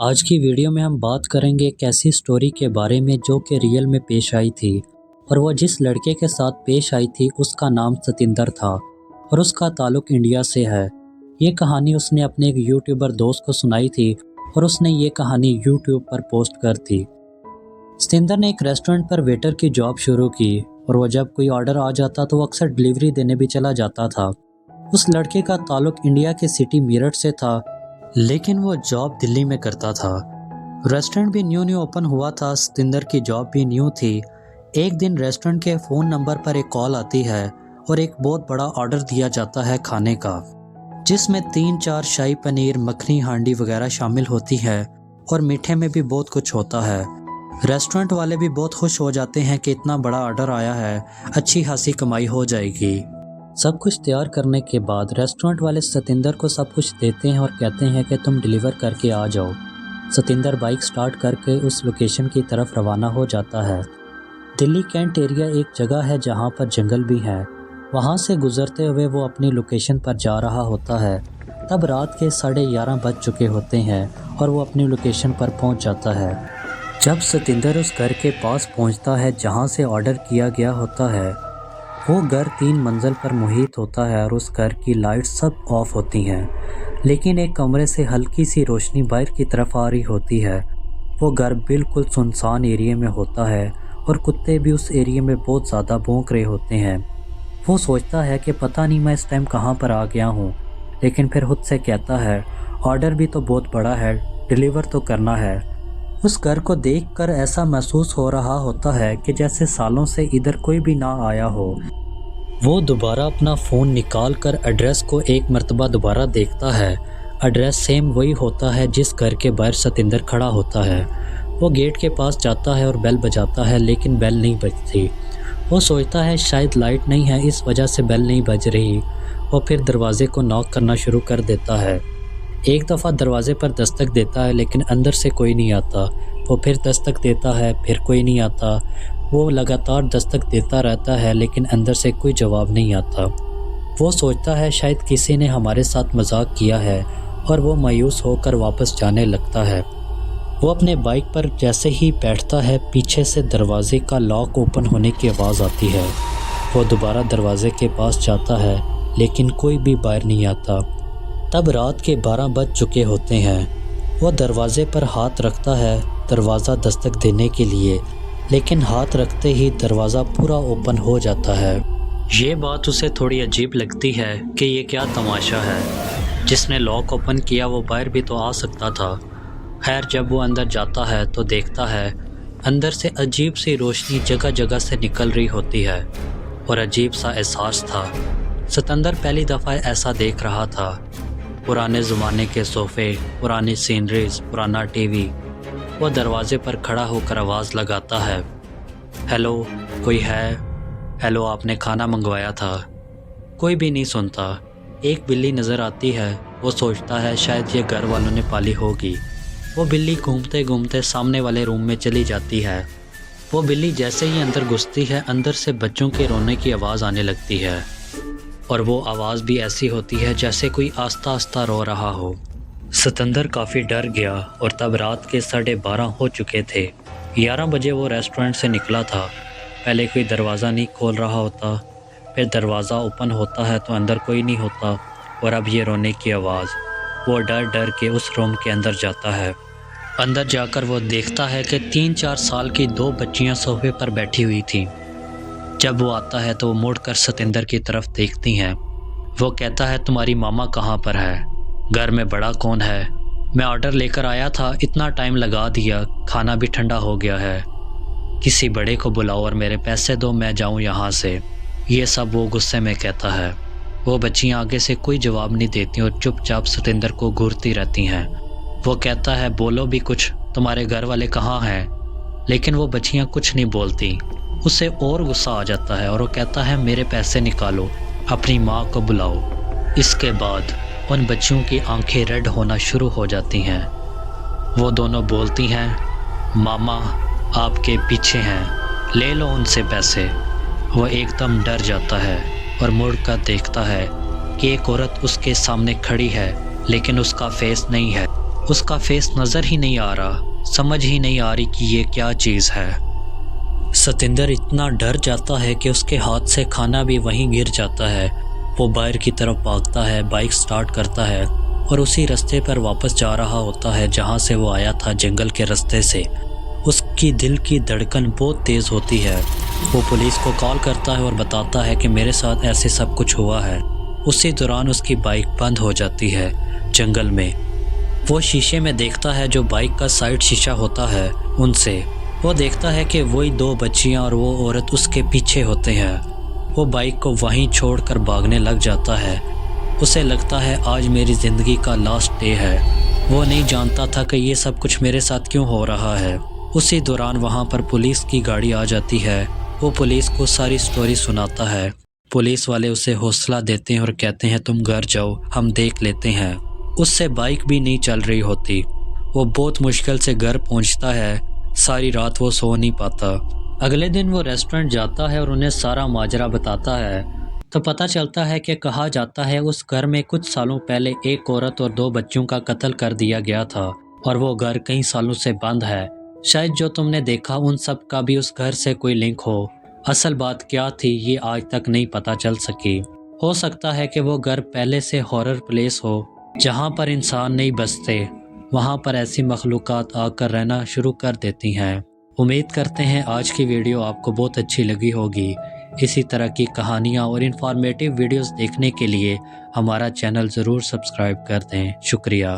آج کی ویڈیو میں ہم بات کریں گے ایک ایسی سٹوری کے بارے میں جو کہ ریئل میں پیش آئی تھی، اور وہ جس لڑکے کے ساتھ پیش آئی تھی اس کا نام ستندر تھا اور اس کا تعلق انڈیا سے ہے۔ یہ کہانی اس نے اپنے ایک یوٹیوبر دوست کو سنائی تھی اور اس نے یہ کہانی یوٹیوب پر پوسٹ کر دی۔ ستندر نے ایک ریسٹورنٹ پر ویٹر کی جاب شروع کی اور وہ جب کوئی آرڈر آ جاتا تو وہ اکثر ڈیلیوری دینے بھی چلا جاتا تھا۔ اس لڑکے کا تعلق انڈیا کے سٹی میرٹھ سے تھا، لیکن وہ جاب دلی میں کرتا تھا۔ ریسٹورنٹ بھی نیو اوپن ہوا تھا، ستندر کی جاب بھی نیو تھی۔ ایک دن ریسٹورنٹ کے فون نمبر پر ایک کال آتی ہے اور ایک بہت بڑا آرڈر دیا جاتا ہے کھانے کا، جس میں 3-4 شاہی پنیر، مکھنی ہانڈی وغیرہ شامل ہوتی ہے اور میٹھے میں بھی بہت کچھ ہوتا ہے۔ ریسٹورنٹ والے بھی بہت خوش ہو جاتے ہیں کہ اتنا بڑا آرڈر آیا ہے، اچھی خاصی کمائی ہو جائے گی۔ سب کچھ تیار کرنے کے بعد ریسٹورنٹ والے ستندر کو سب کچھ دیتے ہیں اور کہتے ہیں کہ تم ڈیلیور کر کے آ جاؤ۔ ستندر بائک سٹارٹ کر کے اس لوکیشن کی طرف روانہ ہو جاتا ہے۔ دلی کینٹ ایریا ایک جگہ ہے جہاں پر جنگل بھی ہے۔ وہاں سے گزرتے ہوئے وہ اپنی لوکیشن پر جا رہا ہوتا ہے۔ تب رات کے 11:30 بج چکے ہوتے ہیں اور وہ اپنی لوکیشن پر پہنچ جاتا ہے۔ جب ستندر اس گھر کے پاس پہنچتا ہے جہاں سے آرڈر کیا گیا ہوتا ہے، وہ گھر 3 منزل پر محیط ہوتا ہے اور اس گھر کی لائٹ سب آف ہوتی ہیں، لیکن ایک کمرے سے ہلکی سی روشنی باہر کی طرف آ رہی ہوتی ہے۔ وہ گھر بالکل سنسان ایریے میں ہوتا ہے اور کتے بھی اس ایریے میں بہت زیادہ بھونک رہے ہوتے ہیں۔ وہ سوچتا ہے کہ پتہ نہیں میں اس ٹائم کہاں پر آ گیا ہوں، لیکن پھر خود سے کہتا ہے آرڈر بھی تو بہت بڑا ہے، ڈیلیور تو کرنا ہے۔ اس گھر کو دیکھ کر ایسا محسوس ہو رہا ہوتا ہے کہ جیسے سالوں سے ادھر کوئی بھی نہ آیا ہو۔ وہ دوبارہ اپنا فون نکال کر ایڈریس کو ایک مرتبہ دوبارہ دیکھتا ہے۔ ایڈریس سیم وہی ہوتا ہے جس گھر کے باہر ستندر کھڑا ہوتا ہے۔ وہ گیٹ کے پاس جاتا ہے اور بیل بجاتا ہے، لیکن بیل نہیں بجتی۔ وہ سوچتا ہے شاید لائٹ نہیں ہے اس وجہ سے بیل نہیں بج رہی۔ وہ پھر دروازے کو ناک کرنا شروع کر دیتا ہے۔ ایک دفعہ دروازے پر دستک دیتا ہے لیکن اندر سے کوئی نہیں آتا۔ وہ پھر دستک دیتا ہے، پھر کوئی نہیں آتا۔ وہ لگاتار دستک دیتا رہتا ہے لیکن اندر سے کوئی جواب نہیں آتا۔ وہ سوچتا ہے شاید کسی نے ہمارے ساتھ مذاق کیا ہے اور وہ مایوس ہو کر واپس جانے لگتا ہے۔ وہ اپنے بائک پر جیسے ہی بیٹھتا ہے، پیچھے سے دروازے کا لاک اوپن ہونے کی آواز آتی ہے۔ وہ دوبارہ دروازے کے پاس جاتا ہے لیکن کوئی بھی باہر نہیں آتا۔ تب رات کے 12 بج چکے ہوتے ہیں۔ وہ دروازے پر ہاتھ رکھتا ہے دروازہ دستک دینے کے لیے، لیکن ہاتھ رکھتے ہی دروازہ پورا اوپن ہو جاتا ہے۔ یہ بات اسے تھوڑی عجیب لگتی ہے کہ یہ کیا تماشا ہے، جس نے لاک اوپن کیا وہ باہر بھی تو آ سکتا تھا۔ خیر جب وہ اندر جاتا ہے تو دیکھتا ہے اندر سے عجیب سی روشنی جگہ جگہ سے نکل رہی ہوتی ہے اور عجیب سا احساس تھا۔ ستندر پہلی دفعہ ایسا دیکھ رہا تھا۔ پرانے زمانے کے صوفے، پرانی سینریز، پرانا ٹی وی۔ وہ دروازے پر کھڑا ہو کر آواز لگاتا ہے، ہیلو کوئی ہے؟ ہیلو آپ نے کھانا منگوایا تھا۔ کوئی بھی نہیں سنتا۔ ایک بلی نظر آتی ہے۔ وہ سوچتا ہے شاید یہ گھر والوں نے پالی ہوگی۔ وہ بلی گھومتے گھومتے سامنے والے روم میں چلی جاتی ہے۔ وہ بلی جیسے ہی اندر گھستی ہے، اندر سے بچوں کے رونے کی آواز آنے لگتی ہے، اور وہ آواز بھی ایسی ہوتی ہے جیسے کوئی آہستہ آہستہ رو رہا ہو۔ ستندر کافی ڈر گیا اور تب رات کے 12:30 ہو چکے تھے۔ 11 بجے وہ ریسٹورنٹ سے نکلا تھا۔ پہلے کوئی دروازہ نہیں کھول رہا ہوتا، پھر دروازہ اوپن ہوتا ہے تو اندر کوئی نہیں ہوتا، اور اب یہ رونے کی آواز۔ وہ ڈر ڈر کے اس روم کے اندر جاتا ہے۔ اندر جا کر وہ دیکھتا ہے کہ 3-4 سال کی 2 بچیاں صوفے پر بیٹھی ہوئی تھیں۔ جب وہ آتا ہے تو وہ مڑ کر ستندر کی طرف دیکھتی ہیں۔ وہ کہتا ہے تمہاری ماما کہاں پر ہے؟ گھر میں بڑا کون ہے؟ میں آرڈر لے کر آیا تھا، اتنا ٹائم لگا دیا، کھانا بھی ٹھنڈا ہو گیا ہے۔ کسی بڑے کو بلاؤ اور میرے پیسے دو، میں جاؤں یہاں سے۔ یہ سب وہ غصے میں کہتا ہے۔ وہ بچیاں آگے سے کوئی جواب نہیں دیتی اور چپ چاپ ستندر کو گھورتی رہتی ہیں۔ وہ کہتا ہے بولو بھی کچھ، تمہارے گھر والے کہاں ہیں؟ لیکن وہ بچیاں کچھ نہیں بولتی۔ اسے اور غصہ آ جاتا ہے اور وہ کہتا ہے میرے پیسے نکالو، اپنی ماں کو بلاؤ۔ اس کے بعد ان بچیوں کی آنکھیں ریڈ ہونا شروع ہو جاتی ہیں۔ وہ دونوں بولتی ہیں ماما آپ کے پیچھے ہیں، لے لو ان سے پیسے۔ وہ ایک دم ڈر جاتا ہے اور مڑ کر دیکھتا ہے کہ ایک عورت اس کے سامنے کھڑی ہے لیکن اس کا فیس نہیں ہے۔ اس کا فیس نظر ہی نہیں آ رہا، سمجھ ہی نہیں آ رہی کہ یہ کیا چیز ہے۔ ستیندر اتنا ڈر جاتا ہے کہ اس کے ہاتھ سے کھانا بھی وہیں گر جاتا ہے۔ وہ باہر کی طرف بھاگتا ہے، بائک سٹارٹ کرتا ہے اور اسی رستے پر واپس جا رہا ہوتا ہے جہاں سے وہ آیا تھا، جنگل کے رستے سے۔ اس کی دل کی دھڑکن بہت تیز ہوتی ہے۔ وہ پولیس کو کال کرتا ہے اور بتاتا ہے کہ میرے ساتھ ایسے سب کچھ ہوا ہے۔ اسی دوران اس کی بائک بند ہو جاتی ہے جنگل میں۔ وہ شیشے میں دیکھتا ہے جو بائک کا سائیڈ شیشہ ہوتا ہے ان سے۔ وہ دیکھتا ہے کہ وہی 2 بچیاں اور وہ عورت اس کے پیچھے ہوتے ہیں۔ وہ بائک کو وہیں چھوڑ کر بھاگنے لگ جاتا ہے۔ اسے لگتا ہے آج میری زندگی کا لاسٹ ڈے ہے۔ وہ نہیں جانتا تھا کہ یہ سب کچھ میرے ساتھ کیوں ہو رہا ہے۔ اسی دوران وہاں پر پولیس کی گاڑی آ جاتی ہے۔ وہ پولیس کو ساری سٹوری سناتا ہے۔ پولیس والے اسے حوصلہ دیتے ہیں اور کہتے ہیں تم گھر جاؤ، ہم دیکھ لیتے ہیں۔ اس سے بائک بھی نہیں چل رہی ہوتی۔ وہ بہت مشکل سے گھر پہنچتا ہے۔ ساری رات وہ سو نہیں پاتا۔ اگلے دن وہ ریسٹورنٹ جاتا ہے اور انہیں سارا ماجرا بتاتا ہے تو پتہ چلتا ہے کہ کہا جاتا ہے اس گھر میں کچھ سالوں پہلے ایک عورت اور 2 بچوں کا قتل کر دیا گیا تھا اور وہ گھر کئی سالوں سے بند ہے۔ شاید جو تم نے دیکھا ان سب کا بھی اس گھر سے کوئی لنک ہو۔ اصل بات کیا تھی یہ آج تک نہیں پتہ چل سکی۔ ہو سکتا ہے کہ وہ گھر پہلے سے ہارر پلیس ہو جہاں پر انسان نہیں بستے، وہاں پر ایسی مخلوقات آ کر رہنا شروع کر دیتی ہیں۔ امید کرتے ہیں آج کی ویڈیو آپ کو بہت اچھی لگی ہوگی۔ اسی طرح کی کہانیاں اور انفارمیٹیو ویڈیوز دیکھنے کے لیے ہمارا چینل ضرور سبسکرائب کر دیں۔ شکریہ۔